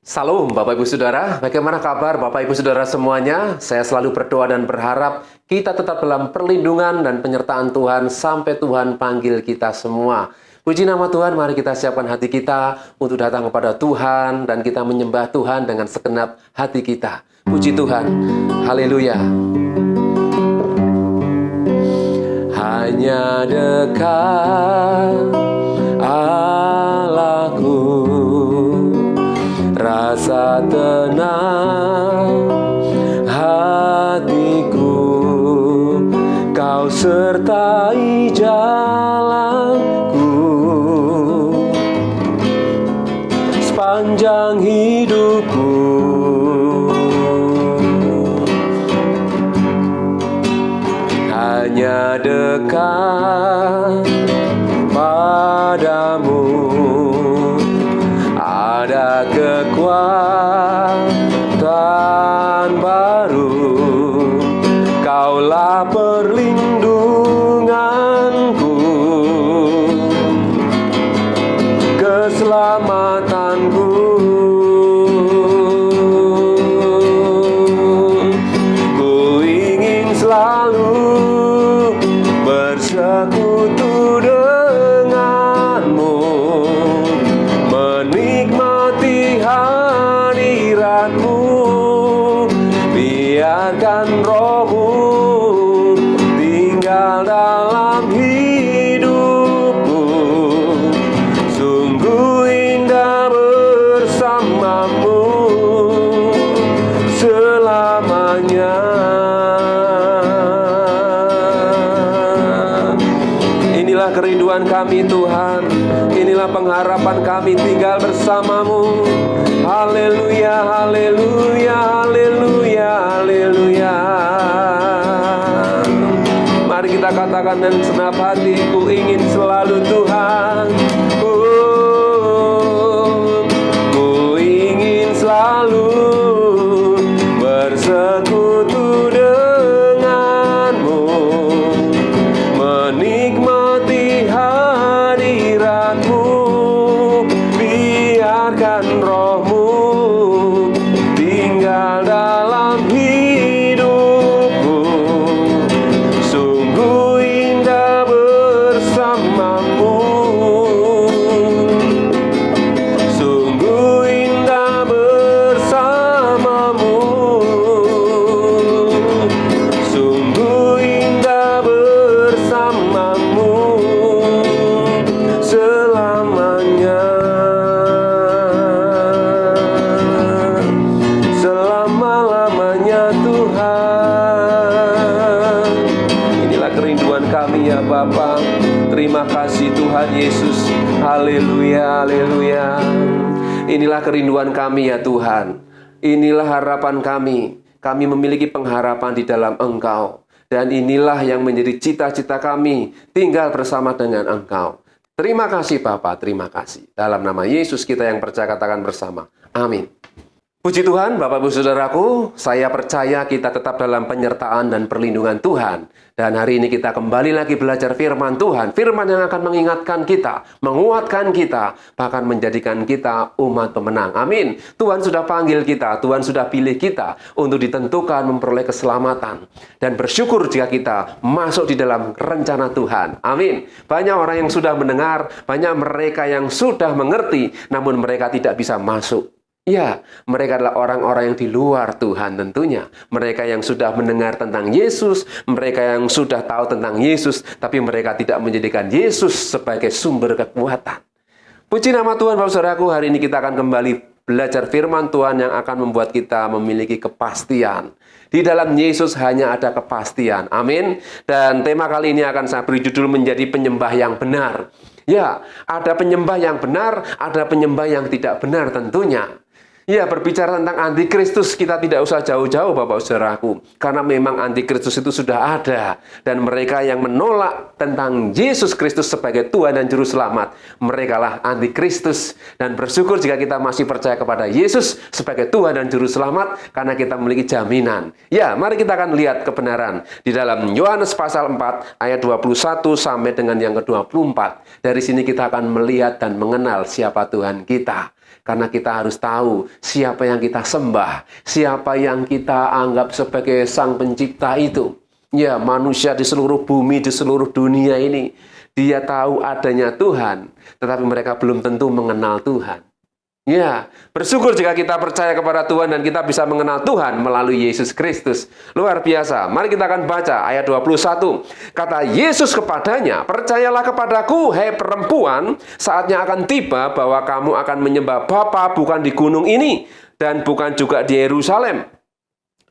Salam Bapak Ibu Saudara, bagaimana kabar Bapak Ibu Saudara semuanya? Saya selalu berdoa dan berharap kita tetap dalam perlindungan dan penyertaan Tuhan sampai Tuhan panggil kita semua. Puji nama Tuhan, mari kita siapkan hati kita untuk datang kepada Tuhan dan kita menyembah Tuhan dengan segenap hati kita. Puji Tuhan, haleluya. Hanya dekat Allahku, rasa tenang hatiku, Kau sertai jalanku sepanjang hidupku. Hanya dekat padamu ada kekuatan baru, Kaulah perlindunganku, keselamatanku. Ku ingin selalu bersekutu denganmu, menikmati hadiratmu. Biarkan Roh-Mu tinggal dalam hidupku, sungguh indah bersamamu selamanya. Inilah kerinduan kami Tuhan, inilah pengharapan kami tinggal bersamamu. Haleluya, haleluya, haleluya, haleluya. Mari kita katakan dengan senap hati, ku ingin selalu Tuhan. Ku ingin selalu bersekutu denganmu, menikmati hadiratmu. Biarkan Roh-Mu tinggal dalam hidupku, sungguh indah bersamamu, sungguh indah bersamamu, sungguh indah bersamamu selamanya. Selama-lamanya Tuhan. Inilah kerinduan kami ya Bapa. Terima kasih Tuhan Yesus. Haleluya, haleluya. Inilah kerinduan kami ya Tuhan. Inilah harapan kami. Kami memiliki pengharapan di dalam Engkau. Dan inilah yang menjadi cita-cita kami, tinggal bersama dengan Engkau. Terima kasih Bapa, terima kasih. Dalam nama Yesus kita yang percaya katakan bersama. Amin. Puji Tuhan, Bapak Ibu Saudaraku, saya percaya kita tetap dalam penyertaan dan perlindungan Tuhan. Dan hari ini kita kembali lagi belajar firman Tuhan. Firman yang akan mengingatkan kita, menguatkan kita, bahkan menjadikan kita umat pemenang. Amin. Tuhan sudah panggil kita, Tuhan sudah pilih kita untuk ditentukan memperoleh keselamatan. Dan bersyukur jika kita masuk di dalam rencana Tuhan. Amin. Banyak orang yang sudah mendengar, banyak mereka yang sudah mengerti, namun mereka tidak bisa masuk. Ya, mereka adalah orang-orang yang di luar Tuhan tentunya. Mereka yang sudah mendengar tentang Yesus, mereka yang sudah tahu tentang Yesus, tapi mereka tidak menjadikan Yesus sebagai sumber kekuatan. Puji nama Tuhan, Bapak Saudaraku, hari ini kita akan kembali belajar firman Tuhan yang akan membuat kita memiliki kepastian. Di dalam Yesus hanya ada kepastian. Amin. Dan tema kali ini akan saya beri judul menjadi penyembah yang benar. Ya, ada penyembah yang benar, ada penyembah yang tidak benar tentunya. Ya, berbicara tentang antikristus, kita tidak usah jauh-jauh Bapak Saudaraku. Karena memang antikristus itu sudah ada. Dan mereka yang menolak tentang Yesus Kristus sebagai Tuhan dan Juru Selamat, merekalah antikristus. Dan bersyukur jika kita masih percaya kepada Yesus sebagai Tuhan dan Juru Selamat, karena kita memiliki jaminan. Ya, mari kita akan lihat kebenaran. Di dalam Yohanes pasal 4, ayat 21 sampai dengan yang ke-24. Dari sini kita akan melihat dan mengenal siapa Tuhan kita. Karena kita harus tahu siapa yang kita sembah, siapa yang kita anggap sebagai Sang Pencipta itu. Ya, manusia di seluruh bumi, di seluruh dunia ini, dia tahu adanya Tuhan, tetapi mereka belum tentu mengenal Tuhan. Ya, bersyukur jika kita percaya kepada Tuhan dan kita bisa mengenal Tuhan melalui Yesus Kristus. Luar biasa. Mari kita akan baca ayat 21. Kata Yesus kepadanya, "Percayalah kepadaku, hai perempuan, saatnya akan tiba bahwa kamu akan menyembah Bapa bukan di gunung ini dan bukan juga di Yerusalem.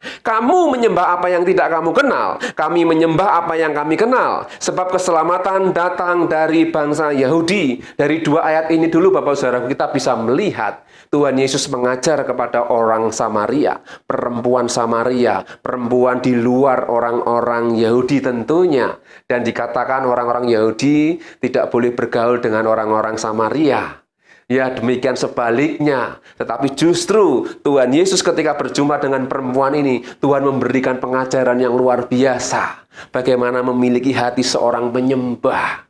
Kamu menyembah apa yang tidak kamu kenal, kami menyembah apa yang kami kenal. Sebab keselamatan datang dari bangsa Yahudi." Dari dua ayat ini dulu Bapak Saudara, kita bisa melihat Tuhan Yesus mengajar kepada orang Samaria, perempuan Samaria, perempuan di luar orang-orang Yahudi tentunya. Dan dikatakan orang-orang Yahudi tidak boleh bergaul dengan orang-orang Samaria. Ya, demikian sebaliknya. Tetapi justru Tuhan Yesus ketika berjumpa dengan perempuan ini, Tuhan memberikan pengajaran yang luar biasa. Bagaimana memiliki hati seorang penyembah.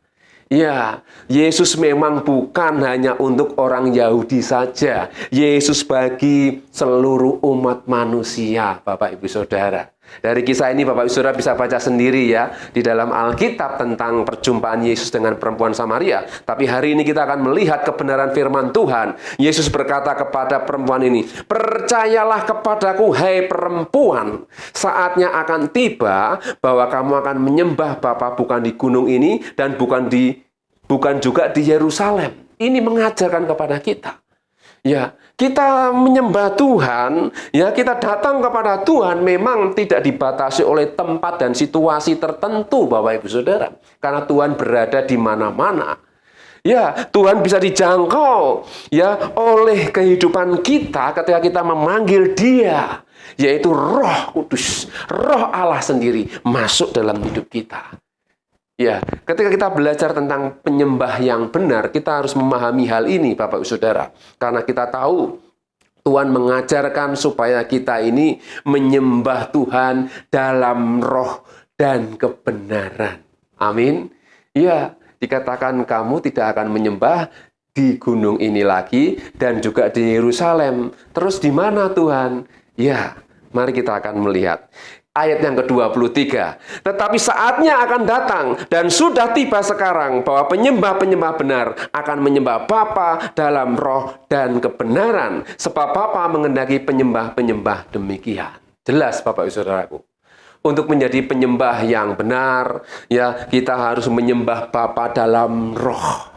Ya, Yesus memang bukan hanya untuk orang Yahudi saja. Yesus bagi seluruh umat manusia, Bapak Ibu Saudara. Dari kisah ini Bapak Ibu Saudara bisa baca sendiri ya di dalam Alkitab tentang perjumpaan Yesus dengan perempuan Samaria. Tapi hari ini kita akan melihat kebenaran firman Tuhan. Yesus berkata kepada perempuan ini, "Percayalah kepadaku, hai perempuan, saatnya akan tiba bahwa kamu akan menyembah Bapa bukan di gunung ini dan bukan juga di Yerusalem." Ini mengajarkan kepada kita. Ya, kita menyembah Tuhan, ya kita datang kepada Tuhan memang tidak dibatasi oleh tempat dan situasi tertentu, Bapak Ibu Saudara. Karena Tuhan berada di mana-mana. Ya, Tuhan bisa dijangkau ya oleh kehidupan kita ketika kita memanggil Dia, yaitu Roh Kudus, Roh Allah sendiri masuk dalam hidup kita. Ya, ketika kita belajar tentang penyembah yang benar, kita harus memahami hal ini, Bapak Ibu Saudara. Karena kita tahu Tuhan mengajarkan supaya kita ini menyembah Tuhan dalam roh dan kebenaran. Amin. Ya, dikatakan kamu tidak akan menyembah di gunung ini lagi dan juga di Yerusalem. Terus di mana Tuhan? Ya, mari kita akan melihat. Ayat yang ke-23, "Tetapi saatnya akan datang dan sudah tiba sekarang bahwa penyembah-penyembah benar akan menyembah Bapa dalam roh dan kebenaran, sebab Bapa menghendaki penyembah-penyembah demikian." Jelas Bapak Ibu Saudaraku. Untuk menjadi penyembah yang benar, ya kita harus menyembah Bapa dalam roh.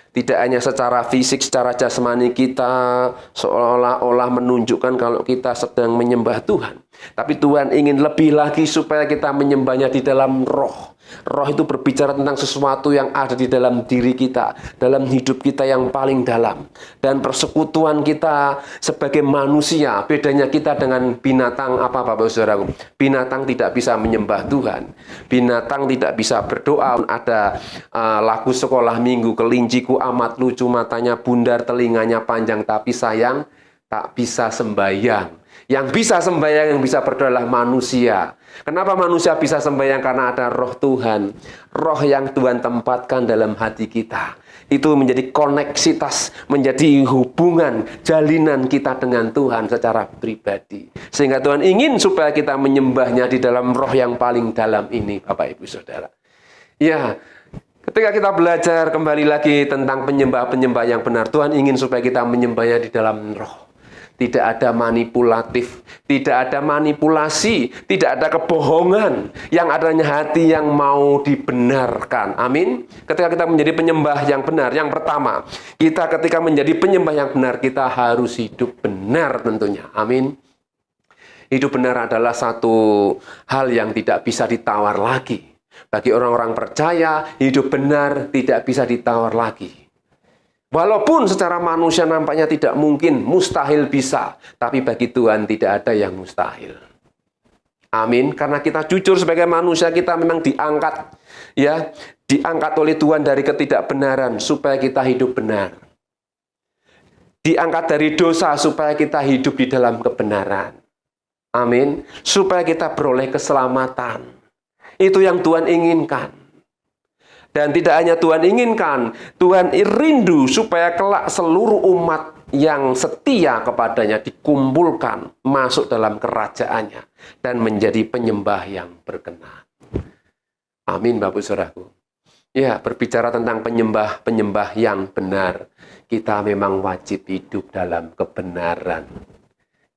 Tidak hanya secara fisik, secara jasmani kita seolah-olah menunjukkan kalau kita sedang menyembah Tuhan. Tapi Tuhan ingin lebih lagi supaya kita menyembahnya di dalam roh. Roh itu berbicara tentang sesuatu yang ada di dalam diri kita, dalam hidup kita yang paling dalam. Dan persekutuan kita sebagai manusia, bedanya kita dengan binatang apa Bapak Saudaraku? Binatang tidak bisa menyembah Tuhan. Binatang tidak bisa berdoa. Ada lagu sekolah minggu, "Kelinciku amat lucu, matanya bundar, telinganya panjang, tapi sayang tak bisa sembahyang." Yang bisa sembahyang, yang bisa berdoa adalah manusia. Kenapa manusia bisa sembahyang? Karena ada roh Tuhan. Roh yang Tuhan tempatkan dalam hati kita. Itu menjadi koneksitas, menjadi hubungan, jalinan kita dengan Tuhan secara pribadi. Sehingga Tuhan ingin supaya kita menyembahnya di dalam roh yang paling dalam ini, Bapak Ibu Saudara. Ya, ketika kita belajar kembali lagi tentang penyembah-penyembah yang benar, Tuhan ingin supaya kita menyembahnya di dalam roh. Tidak ada manipulatif, tidak ada manipulasi, tidak ada kebohongan. Yang adanya hati yang mau dibenarkan. Amin. Ketika kita menjadi penyembah yang benar, yang pertama, kita ketika menjadi penyembah yang benar, kita harus hidup benar tentunya. Amin. Hidup benar adalah satu hal yang tidak bisa ditawar lagi. Bagi orang-orang percaya, hidup benar tidak bisa ditawar lagi. Walaupun secara manusia nampaknya tidak mungkin, mustahil bisa. Tapi bagi Tuhan tidak ada yang mustahil. Amin. Karena kita jujur sebagai manusia, kita memang diangkat. Ya, diangkat oleh Tuhan dari ketidakbenaran supaya kita hidup benar. Diangkat dari dosa supaya kita hidup di dalam kebenaran. Amin. Supaya kita beroleh keselamatan. Itu yang Tuhan inginkan. Dan tidak hanya Tuhan inginkan, Tuhan rindu supaya kelak seluruh umat yang setia kepadanya dikumpulkan masuk dalam kerajaannya dan menjadi penyembah yang berkenan. Amin, Bapak Saudaraku. Ya, berbicara tentang penyembah yang benar, kita memang wajib hidup dalam kebenaran.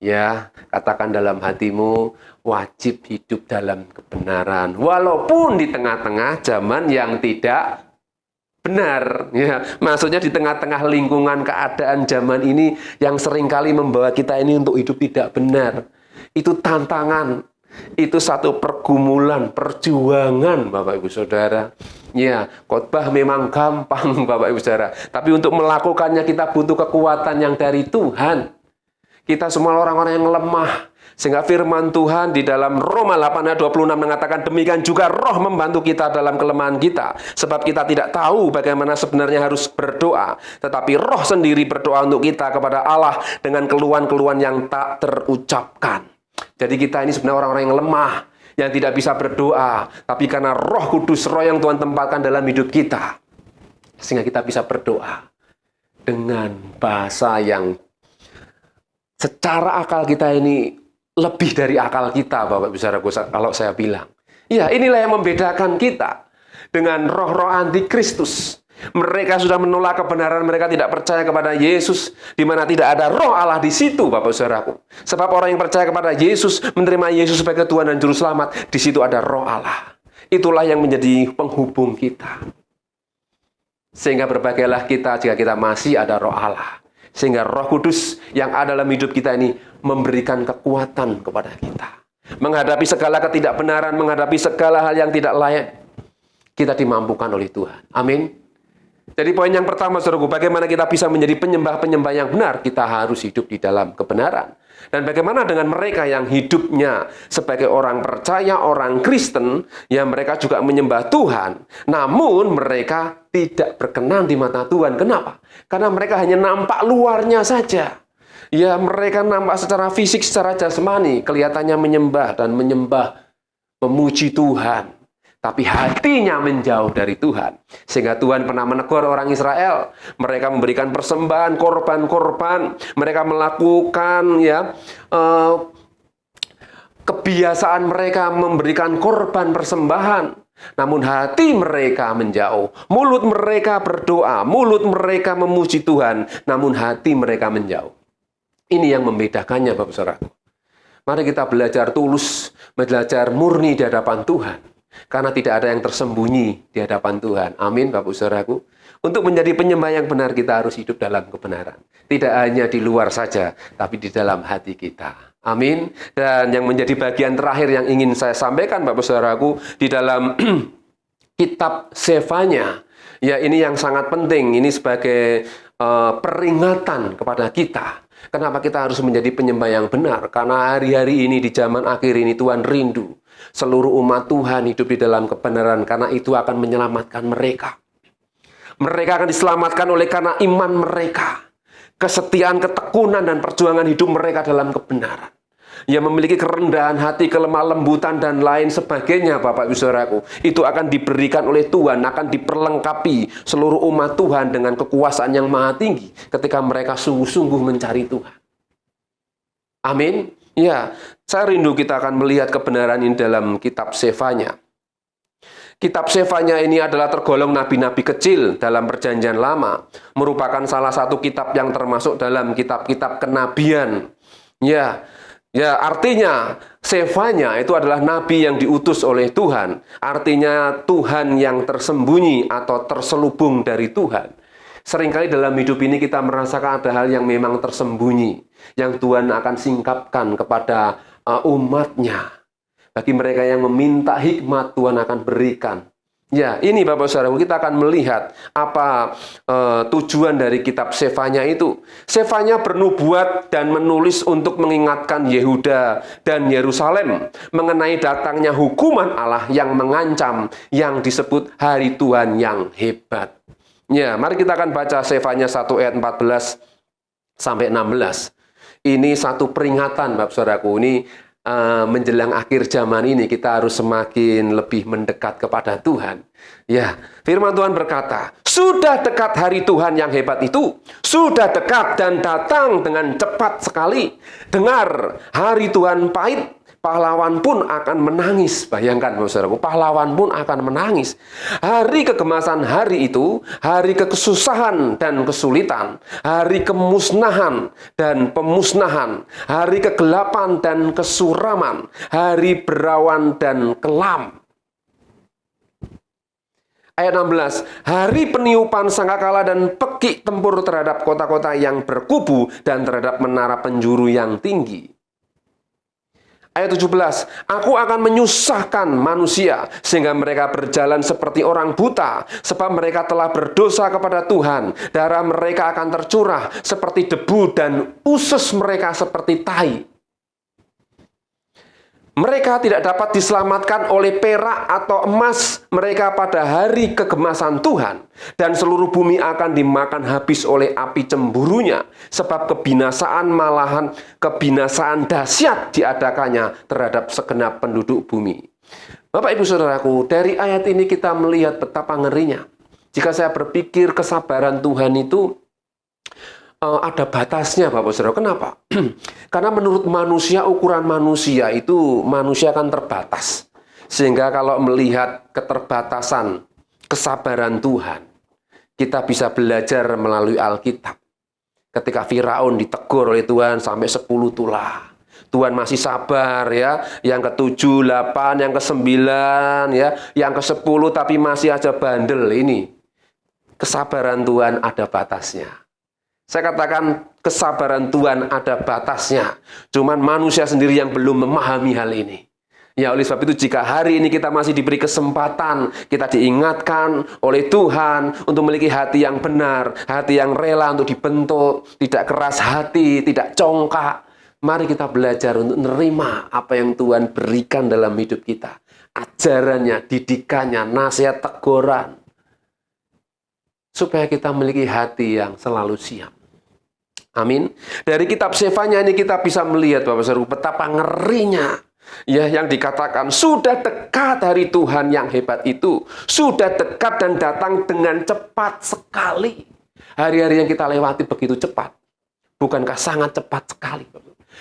Ya, katakan dalam hatimu, wajib hidup dalam kebenaran. Walaupun di tengah-tengah zaman yang tidak benar. Ya, maksudnya di tengah-tengah lingkungan keadaan zaman ini yang seringkali membawa kita ini untuk hidup tidak benar. Itu tantangan. Itu satu pergumulan, perjuangan, Bapak Ibu Saudara. Ya, khotbah memang gampang, Bapak Ibu Saudara. Tapi untuk melakukannya kita butuh kekuatan yang dari Tuhan. Kita semua orang-orang yang lemah. Sehingga firman Tuhan di dalam Roma 8 ayat 26 mengatakan, demikian juga Roh membantu kita dalam kelemahan kita. Sebab kita tidak tahu bagaimana sebenarnya harus berdoa. Tetapi Roh sendiri berdoa untuk kita kepada Allah dengan keluhan-keluhan yang tak terucapkan. Jadi kita ini sebenarnya orang-orang yang lemah, yang tidak bisa berdoa. Tapi karena Roh Kudus, Roh yang Tuhan tempatkan dalam hidup kita, sehingga kita bisa berdoa dengan bahasa yang secara akal kita ini lebih dari akal kita, Bapak Ibu Saudara, kalau saya bilang. Ya, inilah yang membedakan kita dengan roh-roh antikristus. Mereka sudah menolak kebenaran, mereka tidak percaya kepada Yesus, di mana tidak ada roh Allah di situ, Bapak Saudaraku. Sebab orang yang percaya kepada Yesus, menerima Yesus sebagai Tuhan dan Juru Selamat, di situ ada roh Allah. Itulah yang menjadi penghubung kita. Sehingga berbagailah kita jika kita masih ada roh Allah. Sehingga Roh Kudus yang ada dalam hidup kita ini memberikan kekuatan kepada kita. Menghadapi segala ketidakbenaran, menghadapi segala hal yang tidak layak, kita dimampukan oleh Tuhan. Amin. Jadi poin yang pertama, saudaraku, bagaimana kita bisa menjadi penyembah-penyembah yang benar? Kita harus hidup di dalam kebenaran. Dan bagaimana dengan mereka yang hidupnya sebagai orang percaya, orang Kristen, yang mereka juga menyembah Tuhan, namun mereka tidak berkenan di mata Tuhan. Kenapa? Karena mereka hanya nampak luarnya saja. Ya, mereka nampak secara fisik, secara jasmani, kelihatannya menyembah dan memuji Tuhan. Tapi hatinya menjauh dari Tuhan. Sehingga Tuhan pernah menegur orang Israel. Mereka memberikan persembahan, korban-korban. Mereka melakukan kebiasaan mereka memberikan korban persembahan. Namun hati mereka menjauh. Mulut mereka berdoa. Mulut mereka memuji Tuhan. Namun hati mereka menjauh. Ini yang membedakannya, Bapak Saudara. Mari kita belajar tulus, belajar murni di hadapan Tuhan. Karena tidak ada yang tersembunyi di hadapan Tuhan. Amin, Bapak Saudaraku. Untuk menjadi penyembah yang benar, kita harus hidup dalam kebenaran. Tidak hanya di luar saja, tapi di dalam hati kita. Amin. Dan yang menjadi bagian terakhir yang ingin saya sampaikan, Bapak Saudaraku, di dalam kitab Sefanya. Ya, ini yang sangat penting. Ini sebagai peringatan kepada kita. Kenapa kita harus menjadi penyembah yang benar? Karena hari-hari ini, di zaman akhir ini, Tuhan rindu seluruh umat Tuhan hidup di dalam kebenaran, karena itu akan menyelamatkan mereka. Mereka akan diselamatkan oleh karena iman mereka, kesetiaan, ketekunan, dan perjuangan hidup mereka dalam kebenaran. Yang memiliki kerendahan hati, kelemah lembutan, dan lain sebagainya, Bapak Ibu Saudaraku. Itu akan diberikan oleh Tuhan, akan diperlengkapi seluruh umat Tuhan dengan kekuasaan yang maha tinggi ketika mereka sungguh-sungguh mencari Tuhan. Amin. Ya, saya rindu kita akan melihat kebenaran ini dalam kitab Sefanya. Kitab Sefanya ini adalah tergolong nabi-nabi kecil dalam perjanjian lama. Merupakan salah satu kitab yang termasuk dalam kitab-kitab kenabian. Ya, artinya Sefanya itu adalah nabi yang diutus oleh Tuhan. Artinya Tuhan yang tersembunyi atau terselubung dari Tuhan. Seringkali dalam hidup ini kita merasakan ada hal yang memang tersembunyi, yang Tuhan akan singkapkan kepada umatnya. Bagi mereka yang meminta hikmat, Tuhan akan berikan. Ya, ini Bapak Saudara, kita akan melihat apa tujuan dari kitab Sefanya itu. Sefanya bernubuat dan menulis untuk mengingatkan Yehuda dan Yerusalem mengenai datangnya hukuman Allah yang mengancam, yang disebut hari Tuhan yang hebat. Ya, mari kita akan baca Sefanya 1 ayat 14 sampai 16. Ini satu peringatan, Bapak Saudaraku. Ini menjelang akhir zaman ini kita harus semakin lebih mendekat kepada Tuhan. Ya, firman Tuhan berkata, Sudah dekat hari Tuhan yang hebat itu. Sudah dekat dan datang dengan cepat sekali. Dengar, hari Tuhan pahit, pahlawan pun akan menangis. Bayangkan, saudaraku, pahlawan pun akan menangis. Hari kegemasan hari itu, hari kesusahan dan kesulitan, hari kemusnahan dan pemusnahan, hari kegelapan dan kesuraman, hari berawan dan kelam. Ayat 16, hari peniupan sangkakala dan pekik tempur terhadap kota-kota yang berkubu dan terhadap menara penjuru yang tinggi. Ayat 17, aku akan menyusahkan manusia sehingga mereka berjalan seperti orang buta, sebab mereka telah berdosa kepada Tuhan. Darah mereka akan tercurah seperti debu dan usus mereka seperti tai. Mereka tidak dapat diselamatkan oleh perak atau emas mereka pada hari kegemasan Tuhan. Dan seluruh bumi akan dimakan habis oleh api cemburunya. Sebab malahan kebinasaan dahsyat diadakannya terhadap segenap penduduk bumi. Bapak ibu saudaraku, dari ayat ini kita melihat betapa ngerinya. Jika saya berpikir kesabaran Tuhan itu ada batasnya, Bapak Saudara. Kenapa? Karena menurut manusia, ukuran manusia itu manusia akan terbatas. Sehingga kalau melihat keterbatasan kesabaran Tuhan, kita bisa belajar melalui Alkitab. Ketika Firaun ditegur oleh Tuhan sampai 10 tulah. Tuhan masih sabar ya. Yang ke-7, 8, yang ke-9 ya, yang ke-10 tapi masih aja bandel ini. Kesabaran Tuhan ada batasnya. Saya katakan kesabaran Tuhan ada batasnya. Cuman manusia sendiri yang belum memahami hal ini. Ya, oleh sebab itu jika hari ini kita masih diberi kesempatan, kita diingatkan oleh Tuhan untuk memiliki hati yang benar, hati yang rela untuk dibentuk, tidak keras hati, tidak congkak. Mari kita belajar untuk menerima apa yang Tuhan berikan dalam hidup kita. Ajarannya, didikannya, nasihat, teguran. Supaya kita memiliki hati yang selalu siap. Amin. Dari kitab Sefanya ini kita bisa melihat Bapak Saudara betapa ngerinya ya yang dikatakan sudah dekat hari Tuhan yang hebat itu. Sudah dekat dan datang dengan cepat sekali. Hari-hari yang kita lewati begitu cepat. Bukankah sangat cepat sekali?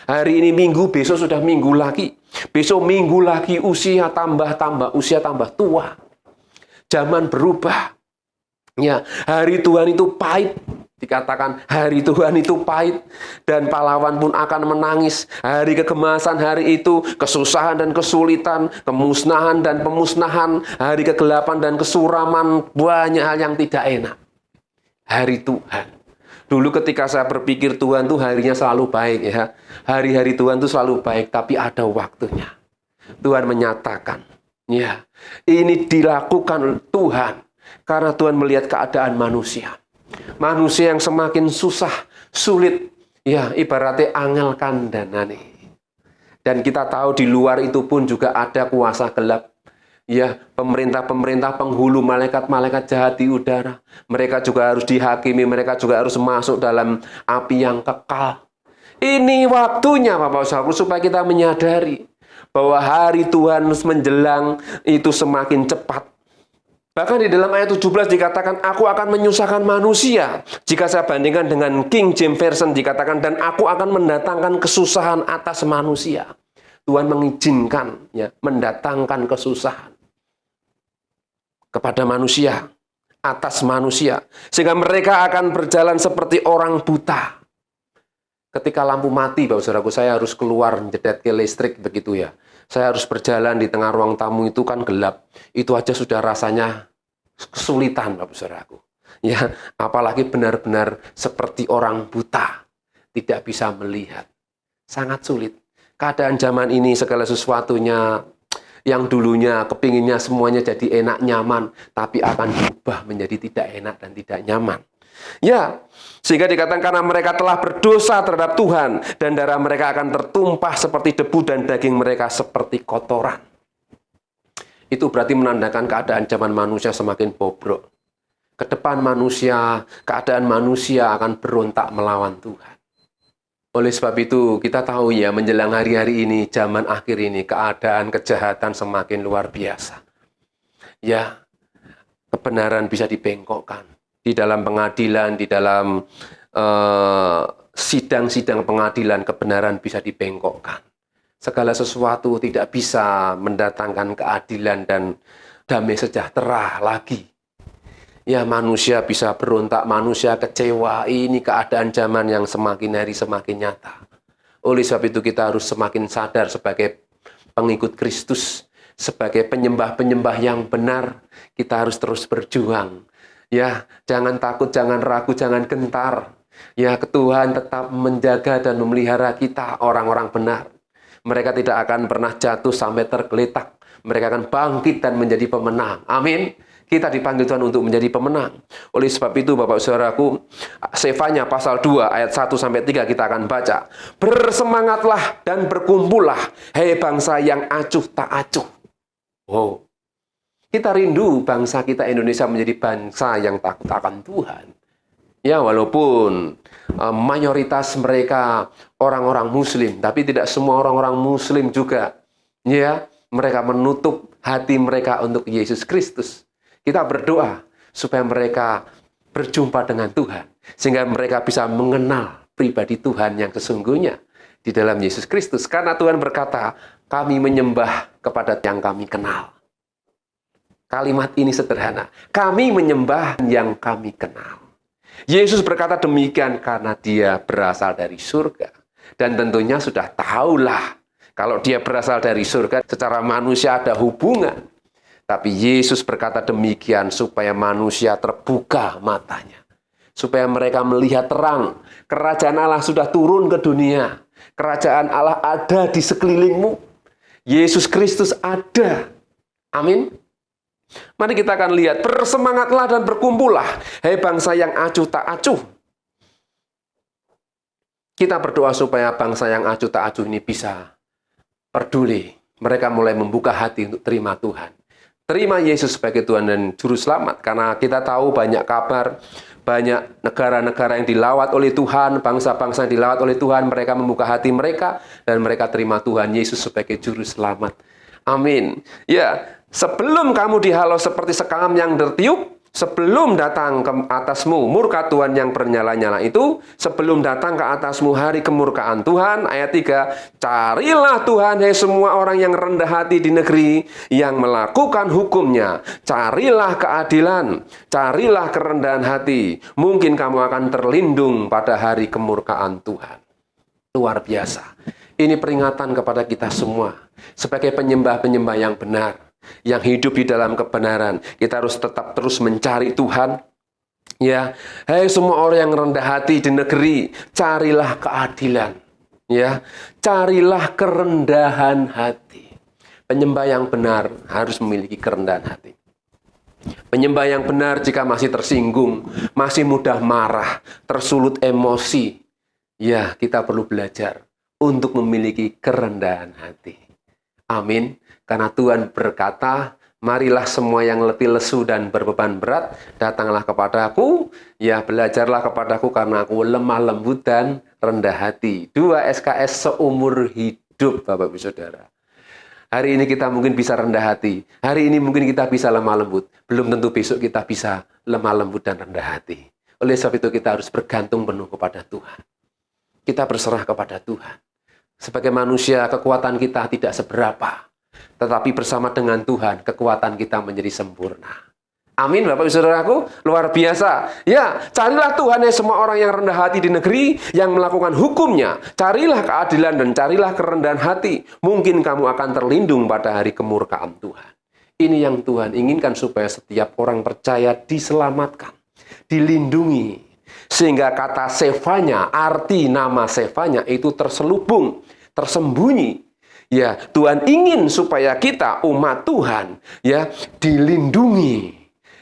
Hari ini minggu, besok sudah minggu lagi. Besok minggu lagi, usia tambah tua. Zaman berubah. Ya, hari Tuhan itu pahit. Dikatakan hari Tuhan itu pahit dan pahlawan pun akan menangis. Hari kegemasan hari itu, kesusahan dan kesulitan, kemusnahan dan pemusnahan, hari kegelapan dan kesuraman, banyak hal yang tidak enak. Hari Tuhan. Dulu ketika saya berpikir Tuhan tuh harinya selalu baik ya. Hari-hari Tuhan tuh selalu baik, tapi ada waktunya. Tuhan menyatakan, ya, ini dilakukan Tuhan karena Tuhan melihat keadaan manusia. Manusia yang semakin susah, sulit, ya ibaratnya angel kandhanane. Dan kita tahu di luar itu pun juga ada kuasa gelap. Ya, pemerintah-pemerintah penghulu, malaikat-malaikat jahat di udara. Mereka juga harus dihakimi, mereka juga harus masuk dalam api yang kekal. Ini waktunya Bapak Saudara supaya kita menyadari bahwa hari Tuhan menjelang itu semakin cepat. Bahkan di dalam ayat 17 dikatakan, aku akan menyusahkan manusia. Jika saya bandingkan dengan King James Version dikatakan, dan aku akan mendatangkan kesusahan atas manusia. Tuhan mengizinkan, ya, mendatangkan kesusahan kepada manusia, atas manusia. Sehingga mereka akan berjalan seperti orang buta. Ketika lampu mati, Bapak Saudaraku, saya harus keluar menjedet ke listrik begitu ya. Saya harus berjalan di tengah ruang tamu itu kan gelap. Itu aja sudah rasanya kesulitan Bapak Saudaraku. Ya, apalagi benar-benar seperti orang buta, tidak bisa melihat. Sangat sulit. Keadaan zaman ini segala sesuatunya yang dulunya kepinginnya semuanya jadi enak nyaman, tapi akan berubah menjadi tidak enak dan tidak nyaman. Ya, sehingga dikatakan karena mereka telah berdosa terhadap Tuhan dan darah mereka akan tertumpah seperti debu dan daging mereka seperti kotoran. Itu berarti menandakan keadaan zaman manusia semakin bobrok. Ke depan manusia, keadaan manusia akan berontak melawan Tuhan. Oleh sebab itu kita tahu ya menjelang hari-hari ini, zaman akhir ini, keadaan kejahatan semakin luar biasa. Ya, kebenaran bisa dibengkokkan. di dalam pengadilan, di dalam sidang-sidang pengadilan, kebenaran bisa dibengkokkan. Segala sesuatu tidak bisa mendatangkan keadilan dan damai sejahtera lagi. Ya, manusia bisa berontak, manusia kecewa. Ini keadaan zaman yang semakin hari semakin nyata. Oleh sebab itu kita harus semakin sadar sebagai pengikut Kristus, sebagai penyembah-penyembah yang benar, kita harus terus berjuang. Ya, jangan takut, jangan ragu, jangan gentar. Ya, Tuhan tetap menjaga dan memelihara kita, orang-orang benar. Mereka tidak akan pernah jatuh sampai tergeletak. Mereka akan bangkit dan menjadi pemenang. Amin. Kita dipanggil Tuhan untuk menjadi pemenang. Oleh sebab itu, Bapak Saudaraku, Sefanya pasal 2 ayat 1-3 kita akan baca. Bersemangatlah dan berkumpullah, hei bangsa yang acuh tak acuh. Wow. Kita rindu bangsa kita Indonesia menjadi bangsa yang takut akan Tuhan. Ya, walaupun mayoritas mereka orang-orang Muslim, tapi tidak semua orang-orang Muslim juga. Ya, mereka menutup hati mereka untuk Yesus Kristus. Kita berdoa supaya mereka berjumpa dengan Tuhan, sehingga mereka bisa mengenal pribadi Tuhan yang sesungguhnya di dalam Yesus Kristus. Karena Tuhan berkata, kami menyembah kepada yang kami kenal. Kalimat ini sederhana, kami menyembah yang kami kenal. Yesus berkata demikian karena dia berasal dari surga. Dan tentunya sudah tahulah, kalau dia berasal dari surga, secara manusia ada hubungan. Tapi Yesus berkata demikian supaya manusia terbuka matanya. Supaya mereka melihat terang. Kerajaan Allah sudah turun ke dunia. Kerajaan Allah ada di sekelilingmu. Yesus Kristus ada. Amin. Mari kita akan lihat, bersemangatlah dan berkumpullah, hei bangsa yang acuh tak acuh. Kita berdoa supaya bangsa yang acuh tak acuh ini bisa peduli. Mereka mulai membuka hati untuk terima Tuhan. Terima Yesus sebagai Tuhan dan Juru Selamat. Karena kita tahu banyak kabar, banyak negara-negara yang dilawat oleh Tuhan, bangsa-bangsa yang dilawat oleh Tuhan, mereka membuka hati mereka, dan mereka terima Tuhan Yesus sebagai Juru Selamat. Amin. Ya, sebelum kamu dihalau seperti sekam yang tertiup, sebelum datang ke atasmu murka Tuhan yang bernyala-nyala itu, sebelum datang ke atasmu hari kemurkaan Tuhan, ayat 3, carilah Tuhan, hai semua orang yang rendah hati di negeri, yang melakukan hukumnya, carilah keadilan, carilah kerendahan hati, mungkin kamu akan terlindung pada hari kemurkaan Tuhan. Luar biasa. Ini peringatan kepada kita semua, sebagai penyembah-penyembah yang benar, yang hidup di dalam kebenaran. Kita harus tetap terus mencari Tuhan. Ya, hai semua orang yang rendah hati di negeri, carilah keadilan. Ya, carilah kerendahan hati. Penyembah yang benar harus memiliki kerendahan hati. Penyembah yang benar jika masih tersinggung, masih mudah marah, tersulut emosi, ya kita perlu belajar untuk memiliki kerendahan hati. Amin. Karena Tuhan berkata, marilah semua yang letih lesu dan berbeban berat, datanglah kepadaku, ya belajarlah kepadaku karena aku lemah lembut dan rendah hati. 2 SKS seumur hidup, Bapak Ibu Saudara. Hari ini kita mungkin bisa rendah hati, hari ini mungkin kita bisa lemah lembut, belum tentu besok kita bisa lemah lembut dan rendah hati. Oleh sebab itu kita harus bergantung penuh kepada Tuhan. Kita berserah kepada Tuhan. Sebagai manusia, kekuatan kita tidak seberapa. Tetapi bersama dengan Tuhan, kekuatan kita menjadi sempurna. Amin, Bapak Ibu Saudaraku. Luar biasa. Ya, carilah Tuhan ya semua orang yang rendah hati di negeri, yang melakukan hukumnya. Carilah keadilan dan carilah kerendahan hati. Mungkin kamu akan terlindung pada hari kemurkaan Tuhan. Ini yang Tuhan inginkan supaya setiap orang percaya diselamatkan, dilindungi. Sehingga kata Sefanya, arti nama Sefanya itu terselubung, tersembunyi. Ya, Tuhan ingin supaya kita umat Tuhan ya dilindungi,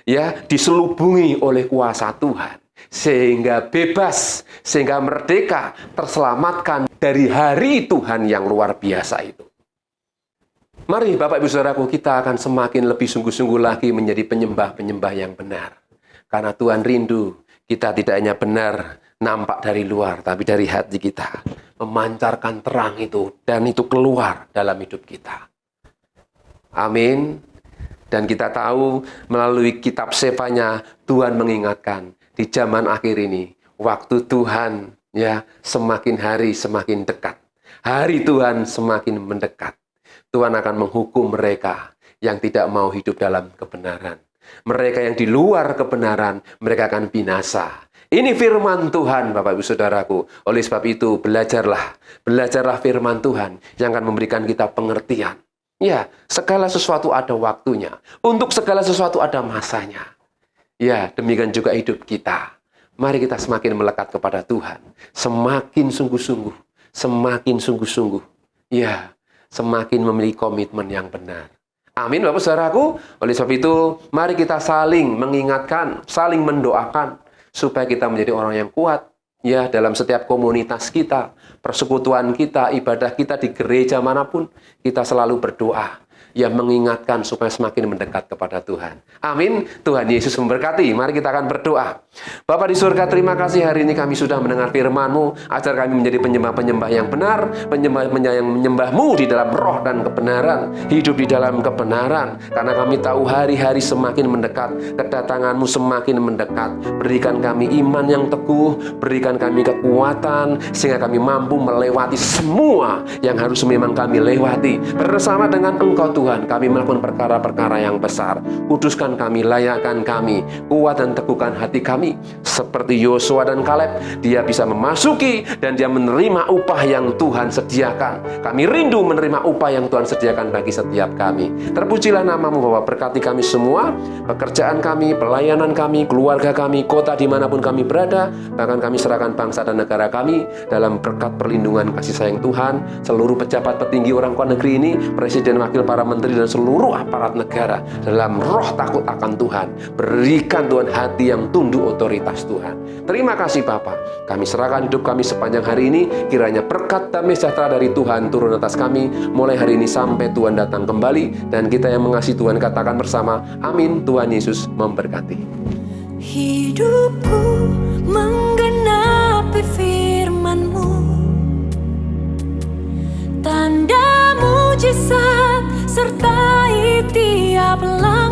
ya diselubungi oleh kuasa Tuhan, sehingga bebas, sehingga merdeka, terselamatkan dari hari Tuhan yang luar biasa itu. Mari Bapak Ibu Saudaraku, kita akan semakin lebih sungguh-sungguh lagi menjadi penyembah-penyembah yang benar. Karena Tuhan rindu kita tidak hanya benar nampak dari luar, tapi dari hati kita. Memancarkan terang itu, dan itu keluar dalam hidup kita. Amin. Dan kita tahu melalui kitab Sefanya, Tuhan mengingatkan di zaman akhir ini, waktu Tuhan ya semakin hari semakin dekat. Hari Tuhan semakin mendekat. Tuhan akan menghukum mereka yang tidak mau hidup dalam kebenaran. Mereka yang di luar kebenaran, mereka akan binasa. Ini firman Tuhan, Bapak Ibu Saudaraku. Oleh sebab itu, belajarlah firman Tuhan yang akan memberikan kita pengertian. Ya, segala sesuatu ada waktunya. Untuk segala sesuatu ada masanya. Ya, demikian juga hidup kita. Mari kita semakin melekat kepada Tuhan. Semakin sungguh-sungguh. Semakin sungguh-sungguh. Ya, semakin memiliki komitmen yang benar. Amin, Bapak Saudaraku. Oleh sebab itu, mari kita saling mengingatkan, saling mendoakan, supaya kita menjadi orang yang kuat. Ya, dalam setiap komunitas kita, persekutuan kita, ibadah kita di gereja manapun, kita selalu berdoa. Ya, mengingatkan supaya semakin mendekat kepada Tuhan. Amin. Tuhan Yesus memberkati. Mari kita akan berdoa. Bapa di surga, terima kasih hari ini kami sudah mendengar firman-Mu. Ajar kami menjadi penyembah-penyembah yang benar, penyembah-penyembah yang menyembah-Mu di dalam roh dan kebenaran, hidup di dalam kebenaran. Karena kami tahu hari-hari semakin mendekat, kedatangan-Mu semakin mendekat. Berikan kami iman yang teguh, berikan kami kekuatan, sehingga kami mampu melewati semua yang harus memang kami lewati. Bersama dengan Engkau Tuhan, kami melakukan perkara-perkara yang besar. Kuduskan kami, layakkan kami, kuat dan teguhkan hati kami. Seperti Yosua dan Kaleb, dia bisa memasuki dan dia menerima upah yang Tuhan sediakan. Kami rindu menerima upah yang Tuhan sediakan bagi setiap kami. Terpujilah nama-Mu Bapa, berkati kami semua, pekerjaan kami, pelayanan kami, keluarga kami, kota dimanapun kami berada. Bahkan kami serahkan bangsa dan negara kami dalam berkat perlindungan kasih sayang Tuhan. Seluruh pejabat petinggi orang kuat negeri ini, presiden, wakil, para menteri dan seluruh aparat negara dalam roh takut akan Tuhan. Berikan Tuhan hati yang tunduk otoritas Tuhan. Terima kasih Bapa. Kami serahkan hidup kami sepanjang hari ini. Kiranya berkat damai sejahtera dari Tuhan turun atas kami mulai hari ini sampai Tuhan datang kembali. Dan kita yang mengasihi Tuhan katakan bersama, amin. Tuhan Yesus memberkati. Hidupku menggenapi firman-Mu, tanda mujizat sertai tiap langkah.